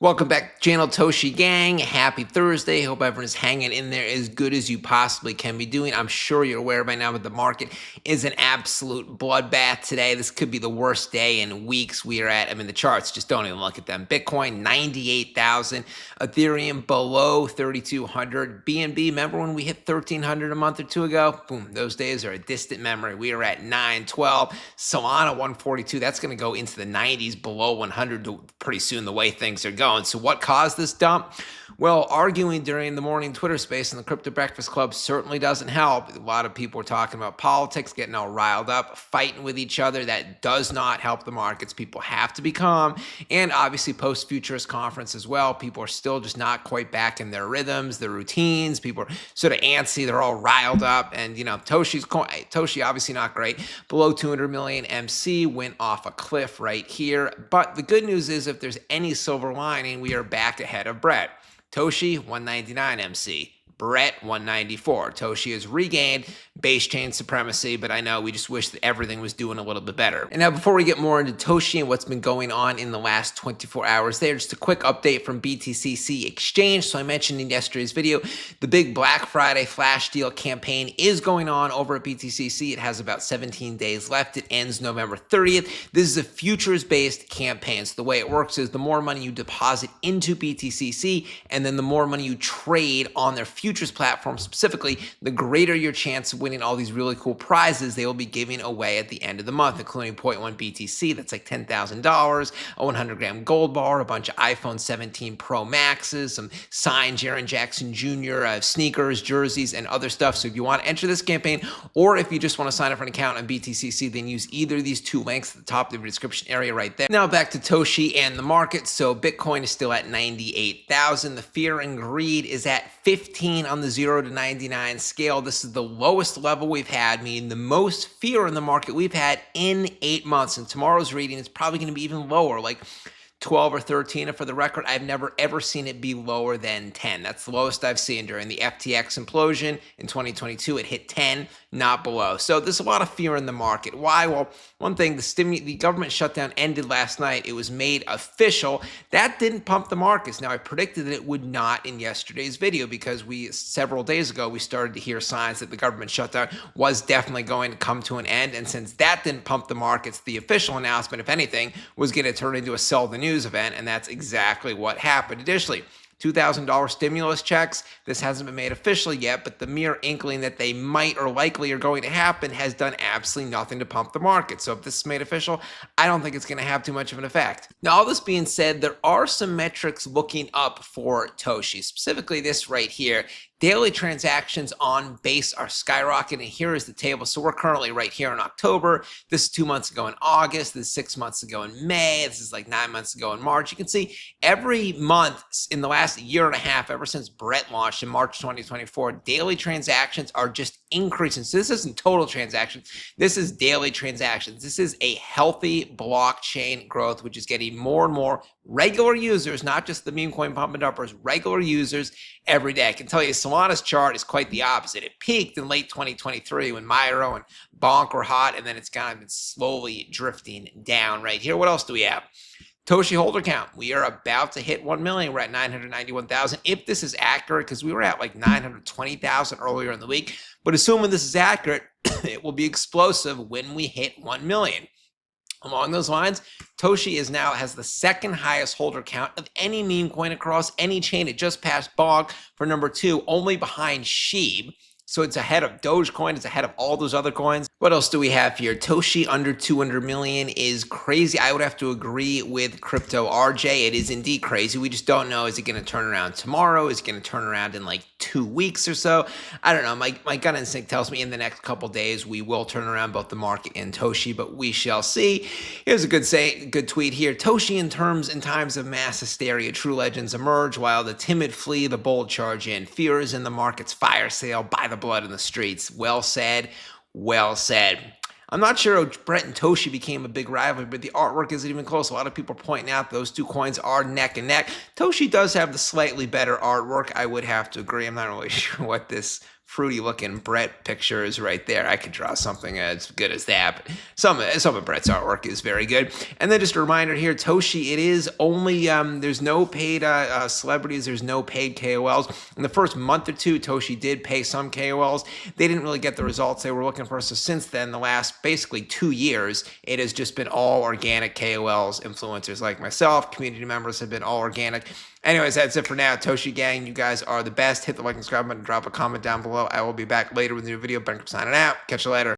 Welcome back to the channel, Toshi Gang. Happy Thursday. Hope everyone is hanging in there as good as you possibly can be doing. I'm sure you're aware by now that the market is an absolute bloodbath today. This could be the worst day in weeks we are at. I mean, the charts, just don't even look at them. Bitcoin, 98,000. Ethereum below 3,200. BNB, remember when we hit 1,300 a month or two ago? Boom, those days are a distant memory. We are at 912. Solana, 142. That's going to go into the 90s, below 100 pretty soon the way things are going. So what caused this dump? Well, arguing during the morning Twitter space in the Crypto Breakfast Club certainly doesn't help. A lot of people were talking about politics, getting all riled up, fighting with each other. That does not help the markets. People have to be calm. And obviously post-futurist conference as well, people are still just not quite back in their rhythms, their routines. People are sort of antsy. They're all riled up. And, you know, Toshi obviously not great. Below 200 million MC, went off a cliff right here. But the good news is if there's any silver lining, we are back ahead of Brett. Toshi, 199 MC. Brett, 194. Toshi has regained base chain supremacy, but I know we just wish that everything was doing a little bit better. And now before we get more into Toshi and what's been going on in the last 24 hours there, just a quick update from BTCC Exchange. So I mentioned in yesterday's video, the big Black Friday flash deal campaign is going on over at BTCC. It has about 17 days left. It ends November 30th. This is a futures-based campaign. So the way it works is the more money you deposit into BTCC and then the more money you trade on their futures platform specifically, the greater your chance of winning all these really cool prizes they will be giving away at the end of the month, including 0.1 BTC, that's like $10,000, a 100-gram gold bar, a bunch of iPhone 17 Pro Maxes, some signed Jaren Jackson Jr. Sneakers, jerseys, and other stuff. So if you want to enter this campaign, or if you just want to sign up for an account on BTCC, then use either of these two links at the top of the description area right there. Now back to Toshi and the market. So Bitcoin is still at 98,000. The fear and greed is at 15 on the 0 to 99 scale. This is the lowest level we've had, meaning the most fear in the market we've had in 8 months. And tomorrow's reading is probably going to be even lower, like 12 or 13. And for the record, I've never ever seen it be lower than 10. That's the lowest I've seen during the FTX implosion in 2022. It hit 10, not below. So there's a lot of fear in the market. Why? Well, one thing, the government shutdown ended last night. It was made official. That didn't pump the markets. Now, I predicted that it would not in yesterday's video because several days ago, we started to hear signs that the government shutdown was definitely going to come to an end. And since that didn't pump the markets, the official announcement, if anything, was going to turn into a sell the news event, and that's exactly what happened. Additionally, $2,000 stimulus checks. This hasn't been made official yet, but the mere inkling that they might or likely are going to happen has done absolutely nothing to pump the market. So if this is made official, I don't think it's going to have too much of an effect. Now, all this being said, there are some metrics looking up for Toshi, specifically this right here. Daily transactions on base are skyrocketing. Here is the table. So we're currently right here in October. This is 2 months ago in August. This is 6 months ago in May. This is like 9 months ago in March. You can see every month in the last year and a half, ever since Brett launched in March 2024, daily transactions are just increasing. So this isn't total transactions. This is daily transactions. This is a healthy blockchain growth, which is getting more and more regular users, not just the meme coin pump and dumpers, regular users every day. I can tell you Solana's chart is quite the opposite. It peaked in late 2023 when Myro and Bonk were hot, and then it's kind of been slowly drifting down right here. What else do we have? Toshi holder count. We are about to hit 1 million. We're at 991,000. If this is accurate, because we were at like 920,000 earlier in the week, but assuming this is accurate, it will be explosive when we hit 1 million. Along those lines, Toshi has the second highest holder count of any meme coin across any chain. It just passed Bonk for number 2, only behind Sheeb. So it's ahead of Dogecoin. It's ahead of all those other coins. What else do we have here? Toshi under 200 million is crazy. I would have to agree with Crypto RJ. It is indeed crazy. We just don't know. Is it going to turn around tomorrow? Is it going to turn around in like 2 weeks or so? I don't know. My gut instinct tells me in the next couple days we will turn around both the market and Toshi, but we shall see. Here's a good tweet here. Toshi in times of mass hysteria, true legends emerge while the timid flee, the bold charge in. Fear is in the market's fire sale. Buy the blood in the streets. Well said. Well said. I'm not sure how Brett and Toshi became a big rivalry, but the artwork isn't even close. A lot of people are pointing out those two coins are neck and neck. Toshi does have the slightly better artwork. I would have to agree. I'm not really sure what this fruity looking Brett pictures right there. I could draw something as good as that, but some of Brett's artwork is very good. And then just a reminder here, Toshi, it is only, there's no paid celebrities, there's no paid KOLs. In the first month or two, Toshi did pay some KOLs. They didn't really get the results they were looking for. So since then, the last basically 2 years, it has just been all organic KOLs, influencers like myself, community members have been all organic. Anyways, that's it for now. Toshi Gang, you guys are the best. Hit the like and subscribe button, drop a comment down below. I will be back later with a new video. BenCrypt signing out. Catch you later.